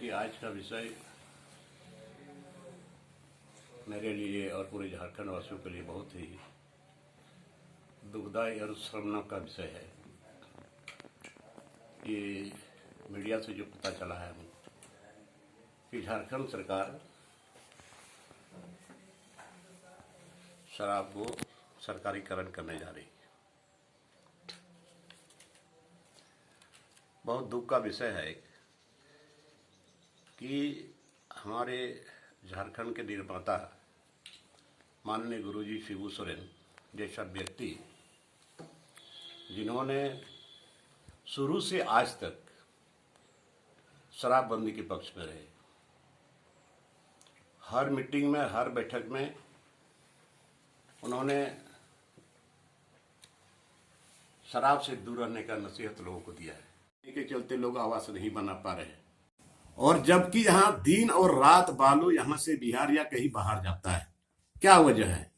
कि आज का विषय मेरे लिए और पूरे झारखंड वासियों के लिए बहुत ही दुखदायी और शर्मनाक का विषय है। ये मीडिया से जो पता चला है कि झारखंड सरकार शराब को सरकारीकरण करने जा रही है। बहुत दुख का विषय है कि हमारे झारखंड के निर्माता माननीय गुरुजी शिबू सोरेन जैसा व्यक्ति, जिन्होंने शुरू से आज तक शराबबंदी के पक्ष में रहे, हर मीटिंग में, हर बैठक में उन्होंने शराब से दूर रहने का नसीहत लोगों को दिया है। के चलते लोग आवास नहीं बना पा रहे हैं, और जबकि यहाँ दिन और रात बालू यहाँ से बिहार या कहीं बाहर जाता है। क्या वजह है?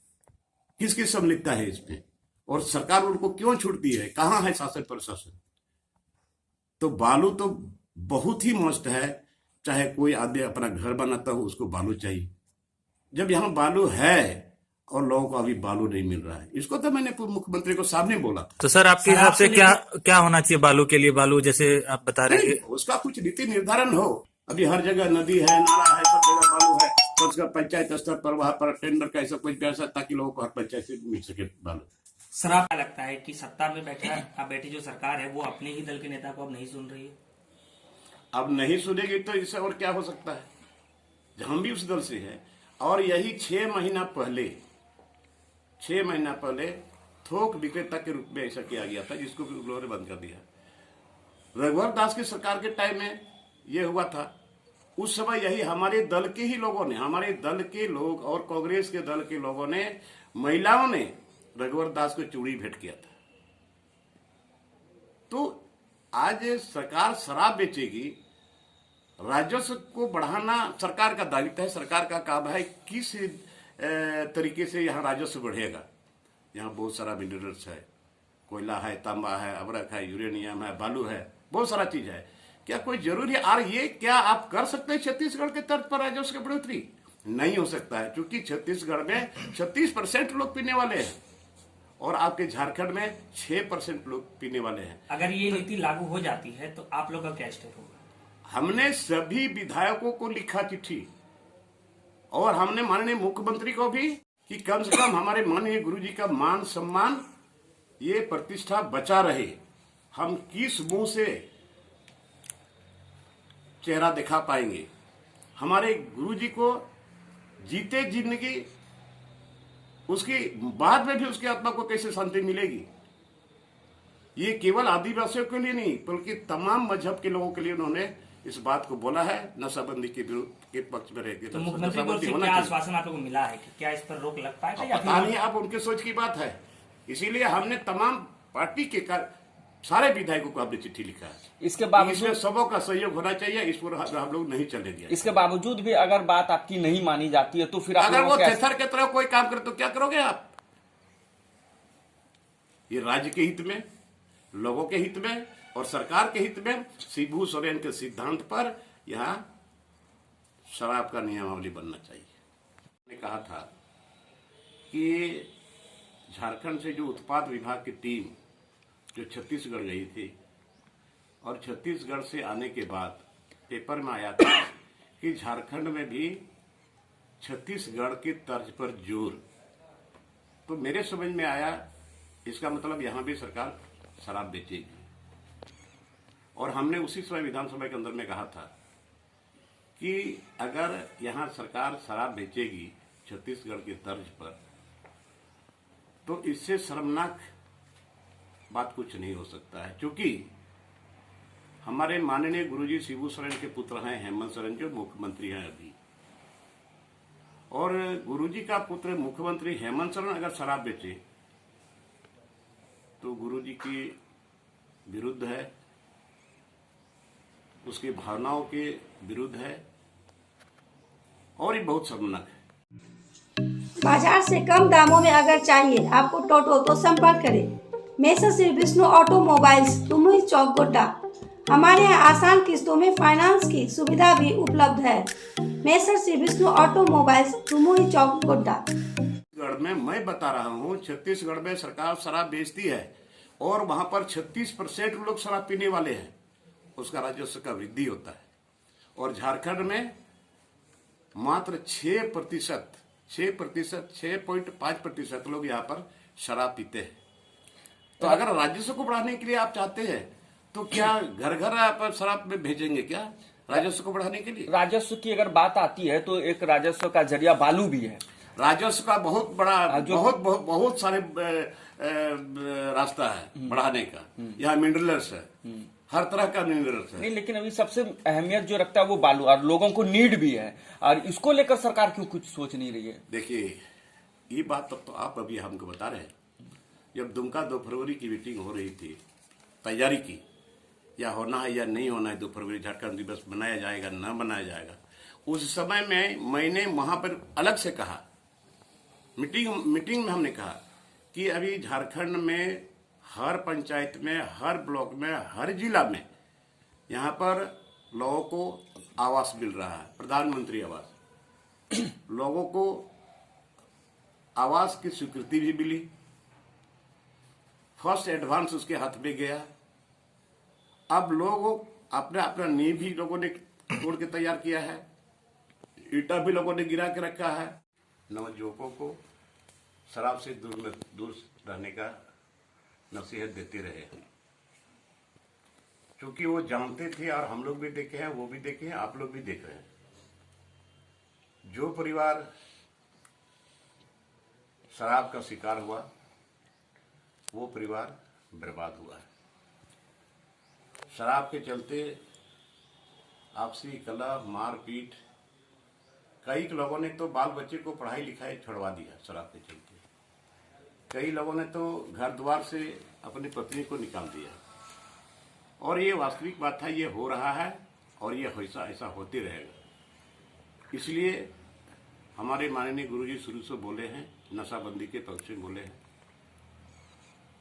किसकी सम्मिलितता है इसमें? और सरकार उनको क्यों छूटती है? कहाँ है शासन प्रशासन? तो बालू तो बहुत ही मस्त है। चाहे कोई आदमी अपना घर बनाता हो, उसको बालू चाहिए। जब यहाँ बालू है और लोगों को अभी बालू नहीं मिल रहा है, इसको तो मैंने मुख्यमंत्री को सामने बोला था। तो सर, आपके हिसाब से क्या होना चाहिए बालू के लिए? बालू जैसे आप बता रहे हैं, उसका कुछ नीति निर्धारण हो। अभी हर जगह नदी है, नाला है, सब जगह बालू है, तो उसका पंचायत स्तर पर वहां पर टेंडर का ऐसा कुछ व्यवस्था, ताकि लोगों को हर पंचायत से मिल सके बालू। सर, आपको लगता है कि सत्ता में बैठी जो सरकार है वो अपने ही दल के नेता को अब नहीं सुन रही है? अब नहीं सुनेगी तो इससे और क्या हो सकता है? हम भी उस दल से है, और यही 6 महीना पहले थोक विक्रेता के रूप में ऐसा किया गया था, जिसको भी उन्होंने बंद कर दिया। रघुवर दास की सरकार के टाइम में यह हुआ था। उस समय यही हमारे दल के ही लोगों ने, हमारे दल के लोग और कांग्रेस के दल के लोगों ने, महिलाओं ने रघुवर दास को चूड़ी भेंट किया था। तो आज सरकार शराब बेचेगी, राजस्व को बढ़ाना सरकार का दायित्व है, सरकार का काम है। किस तरीके से यहाँ राजस्व बढ़ेगा? यहाँ बहुत सारा मिनरल्स है, कोयला है, तांबा है, अबरक है, यूरेनियम है, बालू है, बहुत सारा चीज है। क्या कोई जरूरी है? और ये क्या आप कर सकते हैं छत्तीसगढ़ के तर्ज पर राजस्व की बढ़ोतरी? नहीं हो सकता है, क्योंकि छत्तीसगढ़ में 36% लोग पीने वाले हैं और आपके झारखंड में 6% लोग पीने वाले हैं। अगर ये नीति लागू हो जाती है तो आप लोग का क्या स्टेप होगा? हमने सभी विधायकों को लिखा चिट्ठी, और हमने माननीय मुख्यमंत्री को भी, कि कम से कम हमारे माननीय गुरुजी का मान सम्मान, ये प्रतिष्ठा बचा रहे। हम किस मुंह से चेहरा दिखा पाएंगे? हमारे गुरुजी को जीते जिंदगी, उसकी बाद में भी उसकी आत्मा को कैसे शांति मिलेगी? ये केवल आदिवासियों के लिए नहीं, बल्कि तमाम मजहब के लोगों के लिए उन्होंने इस बात को बोला है। नशाबंदी के विरुद्ध के पक्ष में रहेगी। तो मुख्यमंत्री को क्या आश्वासन आप लोगों को मिला है कि क्या इस पर रोक लग पाएगा या पता नहीं, आप उनके सोच की बात है। इसीलिए हमने तमाम पार्टी के सारे विधायकों को हमने चिट्ठी लिखा है। इसके बावजूद इसमें सबों का सहयोग होना चाहिए, इस पर हम लोग नहीं चलने दिया। इसके बावजूद भी अगर बात आपकी नहीं मानी जाती है तो फिर अगर वो थेथर के तरह कोई काम करे तो क्या करोगे आप? ये राज्य के हित में, लोगों के हित में और सरकार के हित में शिबू सोरेन के सिद्धांत पर यहाँ शराब का नियमावली बनना चाहिए। मैंने कहा था कि झारखंड से जो उत्पाद विभाग की टीम जो छत्तीसगढ़ गई थी, और छत्तीसगढ़ से आने के बाद पेपर में आया था कि झारखंड में भी छत्तीसगढ़ की तर्ज पर जोर, तो मेरे समझ में आया इसका मतलब यहाँ भी सरकार शराब बेचेगी। और हमने उसी समय विधानसभा के अंदर में कहा था कि अगर यहाँ सरकार शराब बेचेगी छत्तीसगढ़ की तर्ज पर, तो इससे शर्मनाक बात कुछ नहीं हो सकता है। क्योंकि हमारे माननीय गुरुजी शिबू सोरेन के पुत्र हैं हेमंत सोरेन, जो मुख्यमंत्री हैं अभी, और गुरुजी का पुत्र मुख्यमंत्री हेमंत सोरेन अगर शराब बेचे तो गुरुजी के विरुद्ध है, उसकी भावनाओं के विरुद्ध है, और ये बहुत शर्मनाक है। बाजार से कम दामों में अगर चाहिए आपको टोटो तो संपर्क करें। मेसर्स श्री विष्णु ऑटोमोबाइल्स, तुमुई चौक, गोड्डा। हमारे यहाँ आसान किस्तों में फाइनेंस की सुविधा भी उपलब्ध है। मेसर श्री विष्णु ऑटोमोबाइल्स, तुमुही चौक, गोड्डा। छत्तीसगढ़ में मैं बता रहा हूँ, छत्तीसगढ़ में सरकार शराब बेचती है और वहां पर 36% लोग शराब पीने वाले हैं, उसका राजस्व का वृद्धि होता है। और झारखंड में मात्र 6%, 6.5% लोग यहाँ पर शराब पीते हैं। तो अगर राजस्व को बढ़ाने के लिए आप चाहते हैं तो क्या घर घर आप शराब में भेजेंगे क्या राजस्व को बढ़ाने के लिए? राजस्व की अगर बात आती है तो एक राजस्व का जरिया बालू भी है। राजस्व का बहुत बड़ा बहुत सारे रास्ता है बढ़ाने का। यहाँ मिनरल्स है, हर तरह का मिनरल्स है। नहीं, लेकिन अभी सबसे अहमियत जो रखता है वो बालू, और लोगों को नीड भी है, और इसको लेकर सरकार क्यों कुछ सोच नहीं रही है? देखिए, ये बात तो आप अभी हमको बता रहे हैं। जब दुमका 2 फरवरी की मीटिंग हो रही थी, तैयारी की, या होना है या नहीं होना है, 2 फरवरी झारखंड दिवस मनाया जाएगा न बनाया जाएगा, उस समय में मैंने वहां पर अलग से कहा, मीटिंग में हमने कहा कि अभी झारखंड में हर पंचायत में, हर ब्लॉक में, हर जिला में यहाँ पर लोगों को आवास मिल रहा है, प्रधानमंत्री आवास। लोगों को आवास की स्वीकृति भी मिली, फर्स्ट एडवांस उसके हाथ में गया। अब लोगों अपना नींव भी लोगों ने तोड़ के तैयार किया है, ईटा भी लोगों ने गिरा के रखा है। नवयुवकों को शराब से दूर रहने का नसीहत देते रहे, क्योंकि वो जानते थे, और हम लोग भी देखे हैं, वो भी देखे हैं, आप लोग भी देख रहे हैं। जो परिवार शराब का शिकार हुआ वो परिवार बर्बाद हुआ है। शराब के चलते आपसी कलह, मारपीट, कई लोगों ने तो बाल बच्चे को पढ़ाई लिखाई छुड़वा दिया शराब के चलते। कई लोगों ने तो घर द्वार से अपनी पत्नी को निकाल दिया। और ये वास्तविक बात है, ये हो रहा है और ये ऐसा होते रहेगा। इसलिए हमारे माननीय गुरुजी शुरू से बोले हैं, नशाबंदी के पक्ष में बोले हैं,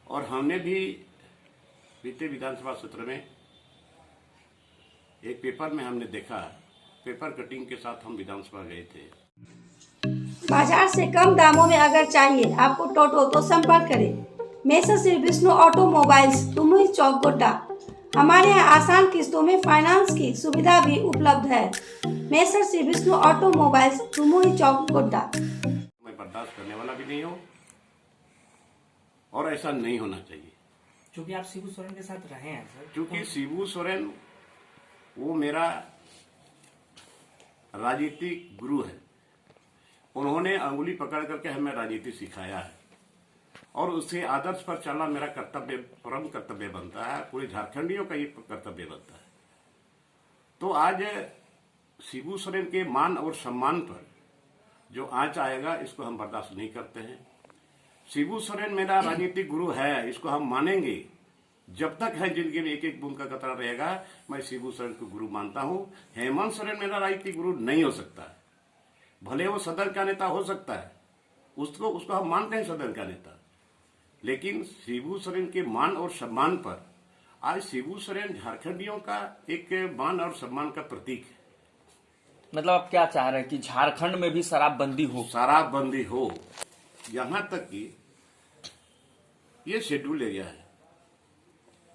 और हमने भी बीते विधानसभा सत्र में एक पेपर में हमने देखा, पेपर कटिंग के साथ हम विधानसभा गए थे। बाजार से कम दामों में अगर चाहिए आपको टोटो तो संपर्क करें। मेसर श्री विष्णु ऑटोमोबाइल्स, तुमुही चौक, गोड्डा। हमारे यहाँ आसान किस्तों में फाइनेंस की सुविधा भी उपलब्ध है। मेसर श्री विष्णु ऑटोमोबाइल्स, तुमुही चौक, गोड्डा। मैं बर्दाश्त करने वाला भी नहीं हूँ और ऐसा नहीं होना चाहिए। क्योंकि आप शिबू सोरेन के साथ रहे हैं सर। क्योंकि शिबू सोरेन वो मेरा राजनीतिक गुरु है। उन्होंने अंगुली पकड़ करके हमें राजनीति सिखाया है, और उससे आदर्श पर चलना मेरा कर्तव्य, परम कर्तव्य बनता है, पूरे झारखंडियों का ये कर्तव्य बनता है। तो आज शिबू सोरेन के मान और सम्मान पर जो आंच आएगा, इसको हम बर्दाश्त नहीं करते हैं। शिबू सोरेन मेरा राजनीतिक गुरु है, इसको हम मानेंगे। जब तक है जिंदगी में एक एक बूंद का कतरा रहेगा, मैं शिबू सोरेन को गुरु मानता हूं। हेमंत सोरेन मेरा राजनीतिक गुरु नहीं हो सकता है। भले वो सदन का नेता हो सकता है, उसको हम मानते हैं सदन का नेता, लेकिन शिबू सोरेन के मान और सम्मान पर आज शिबू सोरेन झारखंडियों का एक मान और सम्मान का प्रतीक है। मतलब आप क्या चाह रहे हैं कि झारखंड में भी शराबबंदी हो? शराबबंदी हो, यहां तक कि ये शेड्यूल एरिया है,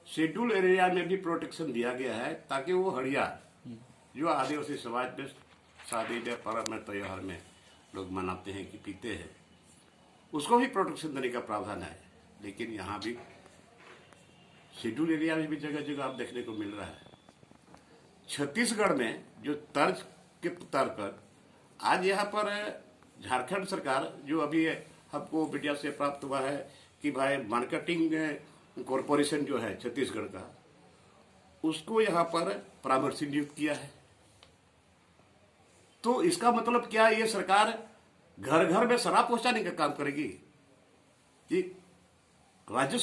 शेड्यूल एरिया में भी प्रोटेक्शन दिया गया है, ताकि वो हड़िया जो आदिवासी समाज में शादी में, पर्व में, त्योहार में लोग मनाते हैं कि पीते हैं, उसको भी प्रोटेक्शन देने का प्रावधान है। लेकिन यहाँ भी शेड्यूल एरिया में भी जगह जगह आप देखने को मिल रहा है। छत्तीसगढ़ में जो तर्ज के तौर पर आज यहाँ पर झारखंड सरकार, जो अभी हमको मीडिया से प्राप्त हुआ है कि भाई मार्केटिंग कॉरपोरेशन जो है छत्तीसगढ़ का, उसको यहाँ पर परामर्शी नियुक्त किया है। तो इसका मतलब क्या, ये सरकार घर घर में शराब पहुंचाने का काम करेगी कि राजस्व